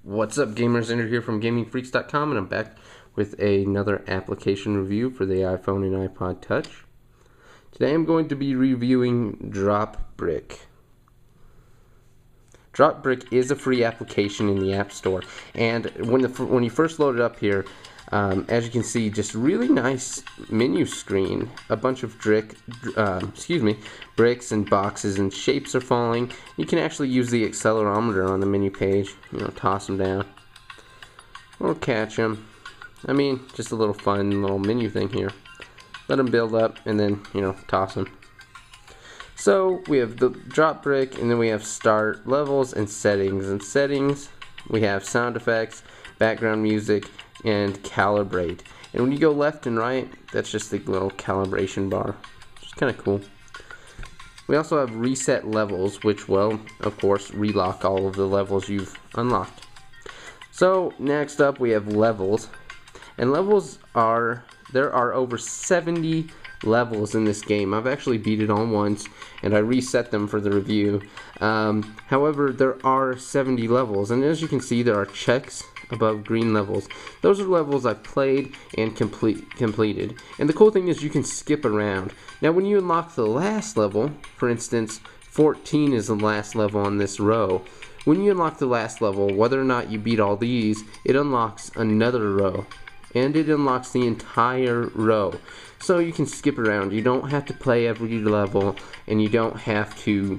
What's up, gamers? Andrew here from GamingFreaks.com, and I'm back with another application review for the iPhone and iPod Touch. Today I'm going to be reviewing DropBrick. DropBrick is a free application in the App Store, and when you first load it up here, as you can see, just really nice menu screen. A bunch of bricks and boxes and shapes are falling. You can actually use the accelerometer on the menu page. Toss them down or catch them. I mean, just a little fun little menu thing here. Let them build up and then toss them. So we have the DropBrick, and then we have start, levels, and settings. In settings, we have sound effects, background music, and calibrate. And when you go left and right, that's just the little calibration bar, which is kind of cool. We also have reset levels, which will, of course, relock all of the levels you've unlocked. So next up, we have levels, and there are over 70 levels in this game. I've actually beat it all once, and I reset them for the review. However, there are 70 levels, and as you can see, there are checks above green levels. Those are levels I played and completed. And the cool thing is you can skip around. Now when you unlock the last level, for instance 14 is the last level on this row. When you unlock the last level, whether or not you beat all these, it unlocks another row, and it unlocks the entire row. So you can skip around. You don't have to play every level, and you don't have to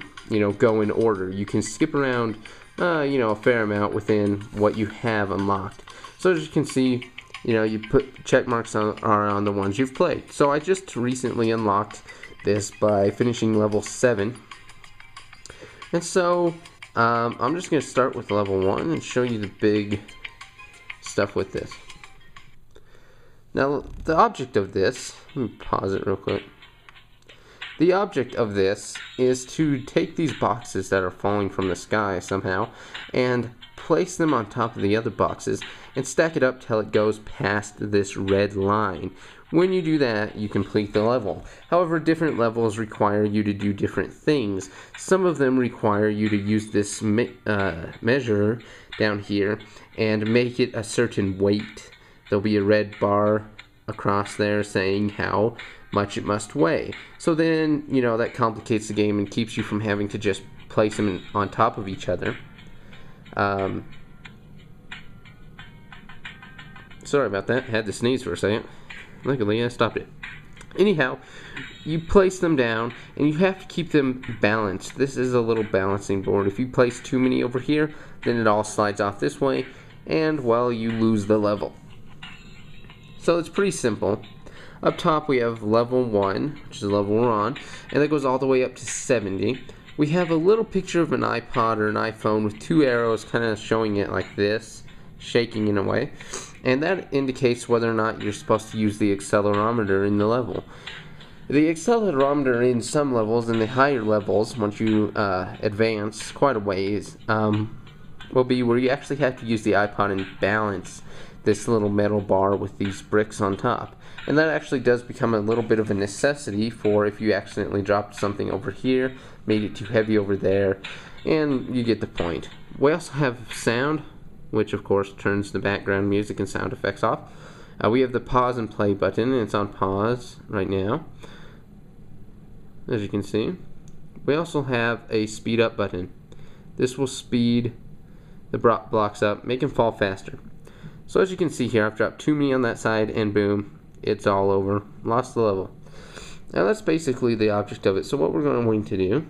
go in order. You can skip around a fair amount within what you have unlocked. So as you can see, you put check marks on the ones you've played. So I just recently unlocked this by finishing level 7. And so I'm just going to start with level 1 and show you the big stuff with this. Now the object of this, let me pause it real quick. The object of this is to take these boxes that are falling from the sky somehow and place them on top of the other boxes and stack it up till it goes past this red line. When you do that, you complete the level. However, different levels require you to do different things. Some of them require you to use this measure down here and make it a certain weight. There'll be a red bar across there saying how much it must weigh. So then, that complicates the game and keeps you from having to just place them on top of each other. Sorry about that. I had to sneeze for a second. Luckily, I stopped it. Anyhow, you place them down, and you have to keep them balanced. This is a little balancing board. If you place too many over here, then it all slides off this way, and, well, you lose the level. So it's pretty simple. Up top we have level 1, which is the level we're on, and that goes all the way up to 70. We have a little picture of an iPod or an iPhone with 2 arrows kind of showing it like this, shaking in a way, and that indicates whether or not you're supposed to use the accelerometer in the level. The accelerometer in some levels, in the higher levels, once you advance quite a ways, will be where you actually have to use the iPod and balance this little metal bar with these bricks on top. And that actually does become a little bit of a necessity for if you accidentally dropped something over here, made it too heavy over there, and you get the point. We also have sound, which of course turns the background music and sound effects off. We have the pause and play button, and it's on pause right now, as you can see. We also have a speed up button. This will speed the blocks up, make them fall faster. So as you can see here, I've dropped too many on that side, and boom, it's all over. Lost the level. Now that's basically the object of it. So what we're going to do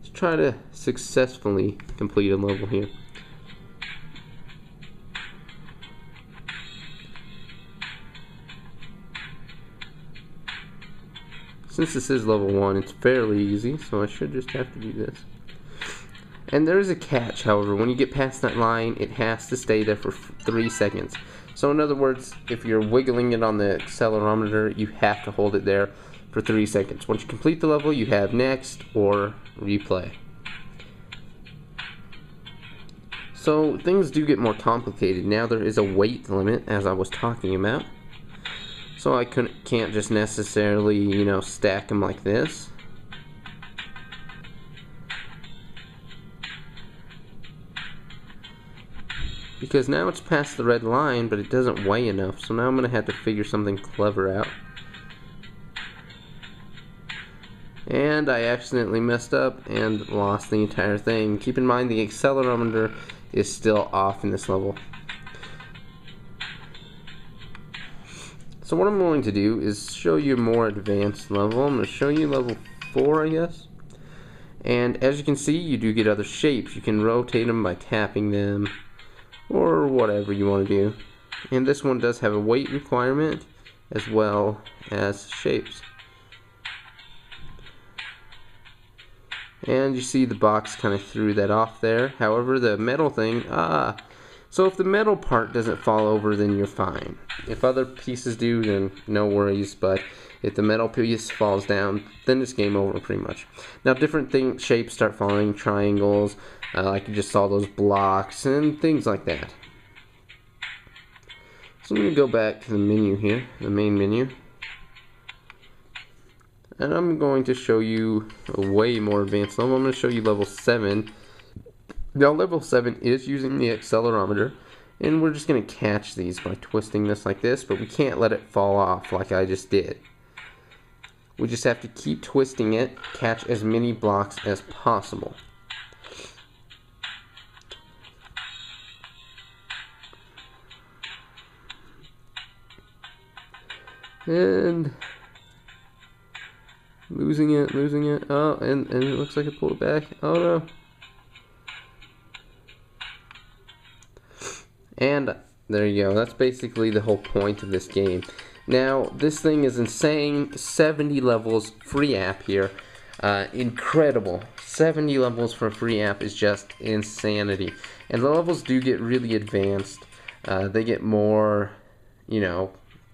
is try to successfully complete a level here. Since this is level 1, it's fairly easy, so I should just have to do this. And there is a catch, however. When you get past that line, it has to stay there for 3 seconds. So in other words, if you're wiggling it on the accelerometer, you have to hold it there for 3 seconds. Once you complete the level, you have next or replay. So things do get more complicated. Now there is a weight limit, as I was talking about. So I can't just necessarily, stack them like this. because now it's past the red line, but it doesn't weigh enough. So now I'm going to have to figure something clever out. And I accidentally messed up and lost the entire thing. Keep in mind the accelerometer is still off in this level. So what I'm going to do is show you a more advanced level. I'm going to show you level 4, I guess. And as you can see, you do get other shapes. You can rotate them by tapping them, or whatever you want to do. And this one does have a weight requirement as well as shapes. And you see the box kind of threw that off there. However, the metal thing, so if the metal part doesn't fall over, then you're fine. If other pieces do, then no worries, but if the metal piece falls down, then it's game over pretty much. Now different shapes start falling, triangles, like you just saw those blocks and things like that. So I'm going to go back to the menu here, the main menu. And I'm going to show you a way more advanced level. I'm going to show you level 7. Now level 7 is using the accelerometer, and we're just going to catch these by twisting this like this, but we can't let it fall off like I just did. We just have to keep twisting it, catch as many blocks as possible. And losing it. Oh, and it looks like it pulled it back. Oh no. And there you go. That's basically the whole point of this game. Now, this thing is insane. 70 levels, free app here. Incredible. 70 levels for a free app is just insanity. And the levels do get really advanced. They get more,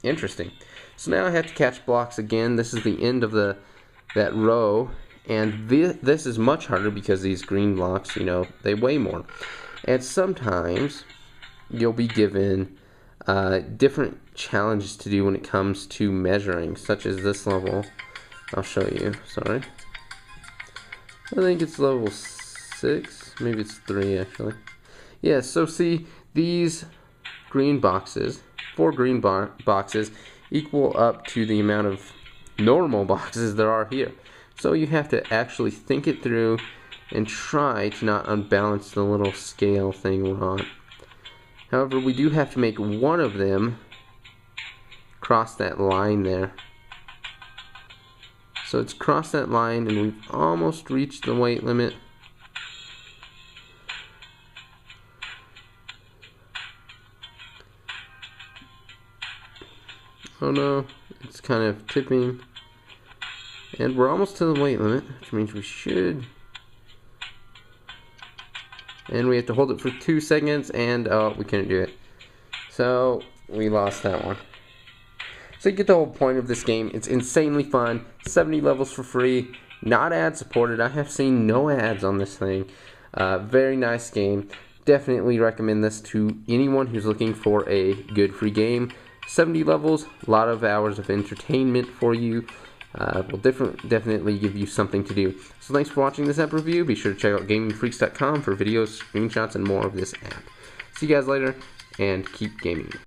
interesting. So now I have to catch blocks again. This is the end of that row. And this is much harder because these green blocks, they weigh more. And sometimes you'll be given different challenges to do when it comes to measuring, such as this level. I'll show you, sorry. I think it's level 6, maybe it's 3 actually. Yeah, so see, these green boxes, 4 green boxes, equal up to the amount of normal boxes there are here. So you have to actually think it through and try to not unbalance the little scale thing we're on. However, we do have to make one of them cross that line there. So it's crossed that line and we've almost reached the weight limit. Oh no, it's kind of tipping. And we're almost to the weight limit, which means we should. And we have to hold it for 2 seconds, and oh, we couldn't do it. So we lost that one. So you get the whole point of this game. It's insanely fun. 70 levels for free. Not ad supported. I have seen no ads on this thing. Very nice game. Definitely recommend this to anyone who's looking for a good free game. 70 levels, a lot of hours of entertainment for you. Will definitely give you something to do. So thanks for watching this app review. Be sure to check out gamingfreaks.com for videos, screenshots, and more of this app. See you guys later, and keep gaming.